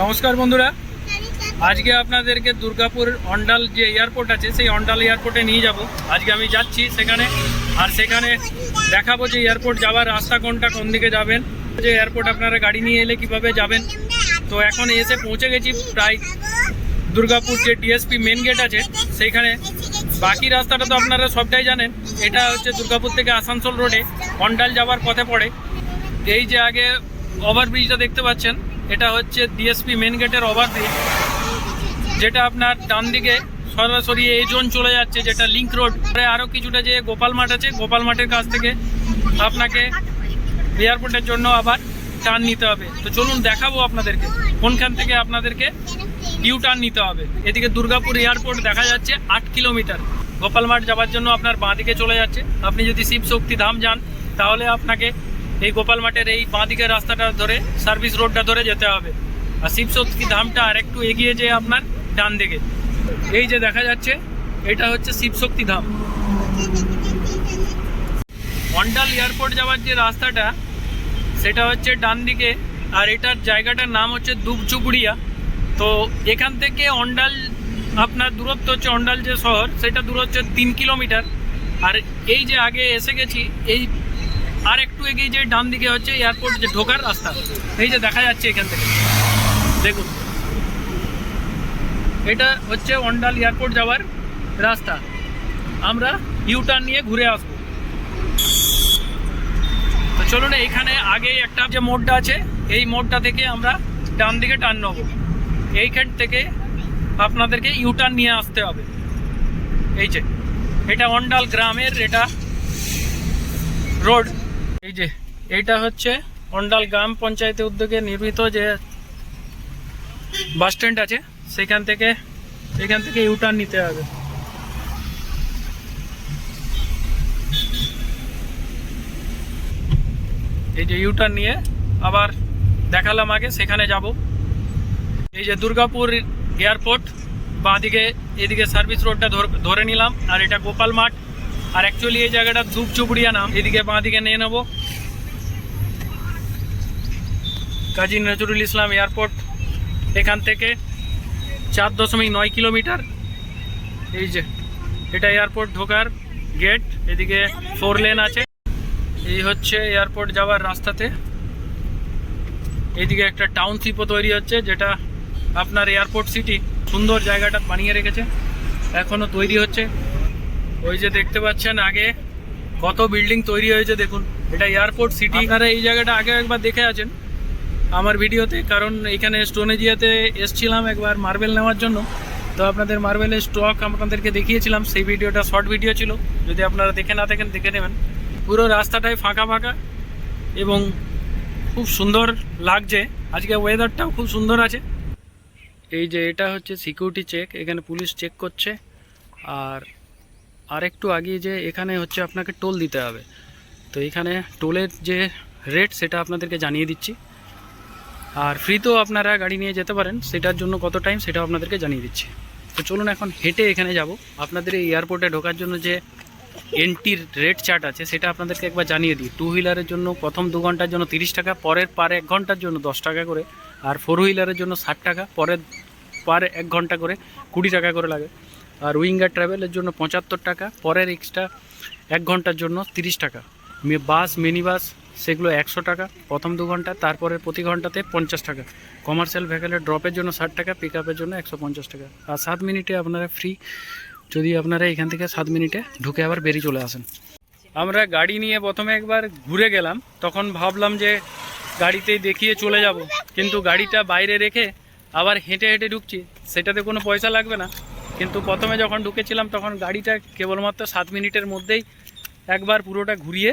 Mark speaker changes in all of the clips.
Speaker 1: নমস্কার বন্ধুরা, আজকে আপনাদেরকে দুর্গাপুর অন্ডাল যে এয়ারপোর্ট আছে সেই অন্ডাল এয়ারপোর্টে নিয়ে যাব। আজকে আমি যাচ্ছি সেখানে, আর সেখানে দেখাবো যে এয়ারপোর্ট যাওয়ার রাস্তা কোনটা, কোন দিকে যাবেন, যে এয়ারপোর্ট আপনারা গাড়ি নিয়ে এলে কিভাবে যাবেন। তো এখন এসে পৌঁছে গেছি প্রায় দুর্গাপুর যে ডিএসপি মেন গেট আছে সেইখানে। বাকি রাস্তাটা তো আপনারা সবটাই জানেন। এটা হচ্ছে দুর্গাপুর থেকে আসানসোল রোডে অন্ডাল যাওয়ার পথে পড়ে। এই যে আগে ওভারব্রিজটা দেখতে পাচ্ছেন, এটা হচ্ছে ডিএসপি মেন গেটের ওভারব্রিজ, যেটা আপনার ডান দিকে সরাসরি এই জোন চলে যাচ্ছে, যেটা লিঙ্ক রোড। আরও কিছুটা যে গোপাল মাঠ আছে, গোপাল মাঠের কাছ থেকে আপনাকে এয়ারপোর্টের জন্য আবার টার্ন নিতে হবে। তো চলুন দেখাবো আপনাদেরকে কোনখান থেকে আপনাদেরকে ইউ টার্ন নিতে হবে। এদিকে দুর্গাপুর এয়ারপোর্ট দেখা যাচ্ছে 8 কিলোমিটার। গোপাল মাঠ যাওয়ার জন্য আপনার বাঁ দিকে চলে যাচ্ছে। আপনি যদি শিব শক্তি ধাম যান তাহলে আপনাকে এই গোপাল মাঠের এই বাঁ দিকের রাস্তাটা ধরে সার্ভিস রোডটা ধরে যেতে হবে। আর শিব শক্তি ধামটা আর একটু এগিয়ে যেয়ে আপনার ডান দিকে এই যে দেখা যাচ্ছে, এটা হচ্ছে শিব শক্তি ধাম। অন্ডাল এয়ারপোর্ট যাওয়ার যে রাস্তাটা সেটা হচ্ছে ডান দিকে, আর এটার জায়গাটার নাম হচ্ছে দুবচুবুড়িয়া। তো এখান থেকে অন্ডাল আপনার দূরত্ব হচ্ছে, অন্ডাল যে শহর সেটা দূর হচ্ছে 3 কিলোমিটার। আর এই যে আগে এসে গেছি, এই আর একটু এগিয়ে যে ডান দিকে হচ্ছে এয়ারপোর্ট যে ঢোকার রাস্তা। এই যে দেখা যাচ্ছে এখান থেকে দেখুন, এটা হচ্ছে অন্ডাল এয়ারপোর্ট যাওয়ার রাস্তা। আমরা ইউ টার্ন নিয়ে ঘুরে আসবো। তো চলুন, এইখানে আগে একটা যে মোড়টা আছে এই মোড়টা থেকে আমরা ডান দিকে টার্ন নেবো। এইখান থেকে আপনাদেরকে ইউ টার্ন নিয়ে আসতে হবে। এই যে এটা অন্ডাল গ্রামের এটা রোড। এই যে এইটা হচ্ছে অন্ডাল গ্রাম পঞ্চায়েতের উদ্যোগে নির্মিত যে বাস স্ট্যান্ড আছে, সেখান থেকে এখান থেকে ইউ টার্ন নিতে হবে। এই যে ইউ টার্ন নিয়ে আবার দেখালাম আগে, সেখানে যাব। এই যে দুর্গাপুর এয়ারপোর্ট বাঁ দিকে, এদিকে সার্ভিস রোডটা ধরে নিলাম, আর এটা গোপাল মাঠ। আর অ্যাকচুয়ালি এই জায়গাটা দুবচুবুড়িয়া নাম। এদিকে বাঁ দিকে নিয়ে নেব কাজী নজরুল ইসলাম এয়ারপোর্ট। এখান থেকে 4.9 কিলোমিটার। এই যে এটা এয়ারপোর্ট ঢোকার গেট, এদিকে 4 লেন আছে। এই হচ্ছে এয়ারপোর্ট যাওয়ার রাস্তাতে। এইদিকে একটা টাউনশিপও তৈরি হচ্ছে, যেটা আপনার এয়ারপোর্ট সিটি। সুন্দর জায়গাটা বানিয়ে রেখেছে, এখনও তৈরি হচ্ছে। ওই যে দেখতে পাচ্ছেন আগে কত বিল্ডিং তৈরি হয়েছে দেখুন, এটা এয়ারপোর্ট সিটি। আপনারা এই জায়গাটা আগে একবার দেখে আছেন আমার ভিডিওতে, কারণ এখানে স্টোনেজিয়াতে এসছিলাম একবার মার্বেল নেওয়ার জন্য। তো আপনাদের মার্বেলের স্টক আপনাদেরকে দেখিয়েছিলাম, সেই ভিডিওটা শর্ট ভিডিও ছিল। যদি আপনারা দেখে না থাকেন দেখে নেবেন। পুরো রাস্তাটাই ফাঁকা ফাঁকা এবং খুব সুন্দর লাগছে। আজকে ওয়েদারটাও খুব সুন্দর আছে। এই যে এটা হচ্ছে সিকিউরিটি চেক, এখানে পুলিশ চেক করছে। আর একটু আগে যে এখানে হচ্ছে আপনাকে টোল দিতে হবে। তো এখানে টোলের যে রেট সেটা আপনাদেরকে জানিয়ে দিচ্ছি। আর ফ্রিতেও আপনারা গাড়ি নিয়ে যেতে পারেন, সেটার জন্য কত টাইম সেটাও আপনাদেরকে জানিয়ে দিচ্ছি। তো চলুন এখন হেঁটে এখানে যাব। আপনাদের এই এয়ারপোর্টে ঢোকার জন্য যে এন্ট্রির রেট চার্ট আছে সেটা আপনাদেরকে একবার জানিয়ে দিই। 2 হুইলারের জন্য প্রথম 2 ঘন্টার জন্য 30 টাকা, পরের পার 1 ঘন্টার জন্য 10 টাকা করে। আর 4 হুইলারের জন্য 60 টাকা, পরের পার 1 ঘন্টা করে 20 টাকা করে লাগে। আর উইঙ্গার ট্রাভেলের জন্য 75 টাকা, পরের এক্সট্রা 1 ঘন্টার জন্য 30 টাকা। বাস মিনি বাস সেগুলো 100 টাকা প্রথম 2 ঘন্টা, তারপরে প্রতি ঘন্টাতে 50 টাকা। কমার্শিয়াল ভেহিকেলের ড্রপের জন্য 60 টাকা, পিক আপের জন্য 150 টাকা। আর 7 মিনিটে আপনারা ফ্রি, যদি আপনারা এখান থেকে 7 মিনিটে ঢুকে আবার বেরিয়ে চলে আসেন। আমরা গাড়ি নিয়ে প্রথমে একবার ঘুরে গেলাম, তখন ভাবলাম যে গাড়িতেই দেখিয়ে চলে যাব, কিন্তু গাড়িটা বাইরে রেখে আবার হেঁটে হেঁটে ঢুকছি, সেটাতে কোনো পয়সা লাগবে না। কিন্তু প্রথমে যখন ঢুকেছিলাম তখন গাড়িটা কেবলমাত্র 7 মিনিটের মধ্যেই একবার পুরোটা ঘুরিয়ে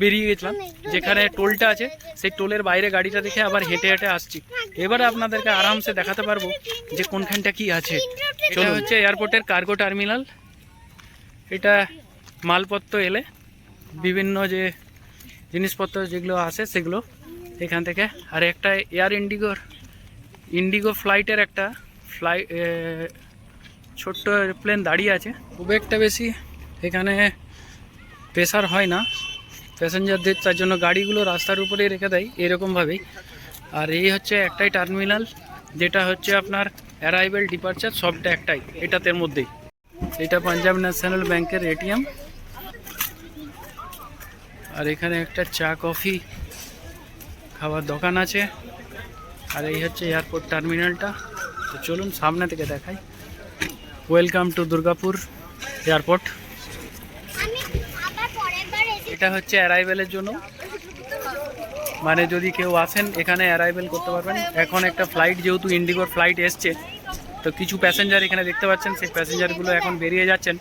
Speaker 1: বেরিয়ে গেছিলাম। যেখানে টোলটা আছে সেই টোলের বাইরে গাড়িটা দেখে আবার হেঁটে হেঁটে আসছি। এবারে আপনাদেরকে আরামসে দেখাতে পারবো যে কোনখানটা কি আছে। এটা হচ্ছে এয়ারপোর্টের কার্গো টার্মিনাল। এটা মালপত্র এলে বিভিন্ন যে জিনিসপত্র যেগুলো আসে সেগুলো এখান থেকে। আর একটা এয়ার ইন্ডিগো ফ্লাইটের একটা ছোট্ট এরোপ্লেন দাঁড়িয়ে আছে। খুব একটা বেশি এখানে প্রেসার হয় না প্যাসেঞ্জারদের, তার জন্য গাড়িগুলো রাস্তার উপরেই রেখে দেয় এরকমভাবেই। আর এই হচ্ছে একটাই টার্মিনাল, যেটা হচ্ছে আপনার অ্যারাইভেল ডিপার্চার সবটা একটাই এটাতের মধ্যেই। এটা পাঞ্জাব ন্যাশনাল ব্যাংকের এটিএম। আর এখানে একটা চা কফি খাওয়ার দোকান আছে। আর এই হচ্ছে এয়ারপোর্ট টার্মিনালটা। তো চলুন সামনে থেকে দেখাই। Welcome to Durgapur airport. এটা হচ্ছে অ্যারাইভেলের জন্য, মানে যদি কেউ আসেন এখানে অ্যারাইভেল করতে পারবেন। এখন একটা ফ্লাইট, যেহেতু ইন্ডিগোর ফ্লাইট এসছে, তো কিছু প্যাসেঞ্জার এখানে দেখতে পাচ্ছেন, সেই প্যাসেঞ্জারগুলো এখন বেরিয়ে যাচ্ছেন।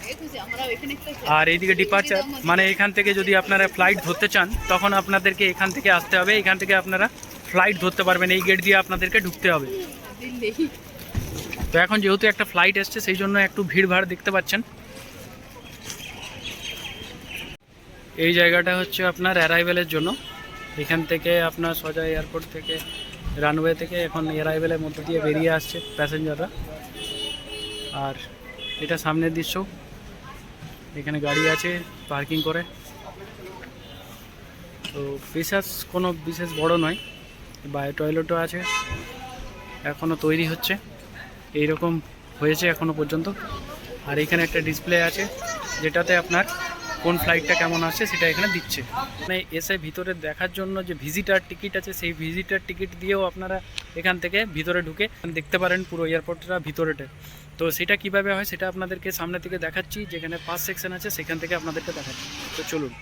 Speaker 1: আর এইদিকে ডিপার্চার, মানে এখান থেকে যদি আপনারা ফ্লাইট ধরতে চান তখন আপনাদেরকে এখান থেকে আসতে হবে। এখান থেকে আপনারা ফ্লাইট ধরতে পারবেন, এই গেট দিয়ে আপনাদেরকে ঢুকতে হবে। তো এখন যেহেতু একটা ফ্লাইট এসছে সেই জন্য একটু ভিড়ভাড় দেখতে পাচ্ছেন। এই জায়গাটা হচ্ছে আপনার অ্যারাইভেলের জন্য। এখান থেকে আপনার সোজা এয়ারপোর্ট থেকে, রানওয়ে থেকে এখন অ্যারাইভেলের মধ্যে দিয়ে বেরিয়ে আসছে প্যাসেঞ্জাররা। আর এটা সামনের দৃশ্য, এখানে গাড়ি আছে পার্কিং করে। তো বিশেষ বড় নয়, বায়ো টয়লেটও আছে, এখনও তৈরি হচ্ছে, এইরকম হয়েছে এখনও পর্যন্ত। আর এখানে একটা ডিসপ্লে আছে যেটাতে আপনার কোন ফ্লাইটটা কেমন আসছে সেটা এখানে দিচ্ছে। মানে এসে ভিতরে দেখার জন্য যে ভিজিটার টিকিট আছে, সেই ভিজিটার টিকিট দিয়েও আপনারা এখান থেকে ভিতরে ঢুকে দেখতে পারেন পুরো এয়ারপোর্টটা ভিতরেটা। তো সেটা কিভাবে হয় সেটা আপনাদেরকে সামনে থেকে দেখাচ্ছি, যেখানে পাস সেকশন আছে সেখান থেকে আপনাদেরকে দেখাচ্ছি। তো চলুন।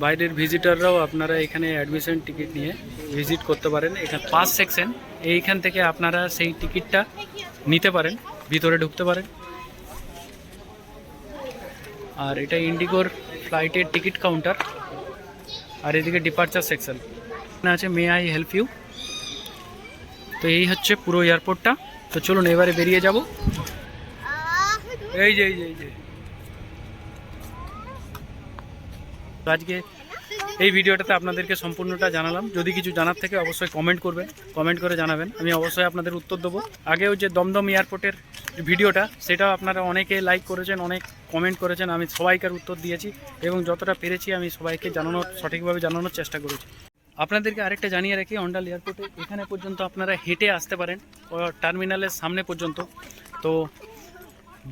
Speaker 1: বাইরের ভিজিটাররাও আপনারা এখানে অ্যাডমিশন টিকিট নিয়ে ভিজিট করতে পারেন। এখানে পাস সেকশন, এইখান থেকে আপনারা সেই টিকিটটা নিতে পারেন, ভিতরে ঢুকতে পারেন। আর এটা ইন্ডিগোর ফ্লাইটের টিকিট কাউন্টার। আর এদিকে ডিপার্চার সেকশন আছে, মে আই হেল্প ইউ। তো এই হচ্ছে পুরো এয়ারপোর্টটা। তো চলুন এবারে বেরিয়ে যাব। এই যে আজকে এই ভিডিওটাতে আপনাদেরকে সম্পূর্ণটা জানালাম। যদি কিছু জানার থেকে অবশ্যই কমেন্ট করবেন, কমেন্ট করে জানাবেন, আমি অবশ্যই আপনাদের উত্তর দেবো। আগেও যে দমদম এয়ারপোর্টের ভিডিওটা, সেটাও আপনারা অনেকে লাইক করেছেন, অনেক কমেন্ট করেছেন, আমি সবাইকার উত্তর দিয়েছি এবং যতটা পেরেছি আমি সবাইকে সঠিকভাবে জানানোর চেষ্টা করেছি। আপনাদেরকে আরেকটা জানিয়ে রাখি, অন্ডাল এয়ারপোর্টে এখানে পর্যন্ত আপনারা হেঁটে আসতে পারেন টার্মিনালের সামনে পর্যন্ত। তো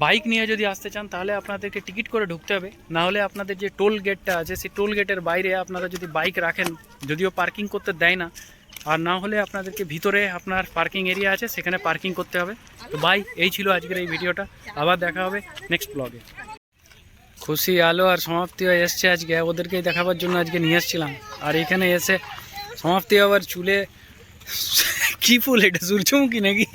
Speaker 1: বাইক নিয়ে যদি আসতে চান তাহলে আপনাদেরকে টিকিট করে ঢুকতে হবে, না হলে আপনাদের যে টোল গেটটা আছে সেই টোল গেটের বাইরে আপনারা যদি বাইক রাখেন, যদিও পার্কিং করতে দেয় না, আর না হলে আপনাদেরকে ভিতরে আপনার পার্কিং এরিয়া আছে সেখানে পার্কিং করতে হবে। তো ভাই, এই ছিল আজকের এই ভিডিওটা, আবার দেখা হবে নেক্সট ব্লগে। খুশি আলো আর সমাপ্তি হয়ে এসছে আজকে, ওদেরকেই দেখাবার জন্য আজকে নিয়ে এসেছিলাম। আর এখানে এসে সমাপ্তি আবার চুলে কি ফুল, এটা সূর্যমুখী নাকি?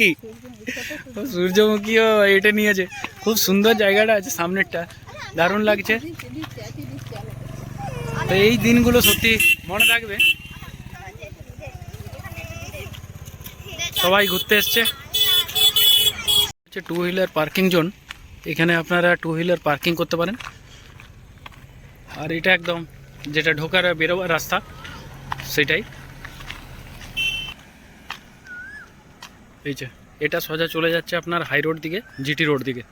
Speaker 1: সূর্যমুখীও এটা নিয়েছে। খুব সুন্দর জায়গাটা আছে সামনেরটা, দারুণ লাগছে। তো এই দিনগুলো সত্যি মনে রাখবে, সবাই ঘুরতে এসছে। টু হুইলার পার্কিং জোন, এখানে আপনারা টু হুইলার পার্কিং করতে পারেন। আর এটা একদম যেটা ঢোকার বেরোবার রাস্তা সেটাই। এই যে এটা সোজা চলে যাচ্ছে আপনার হাই রোড দিকে, জিটি রোড দিকে।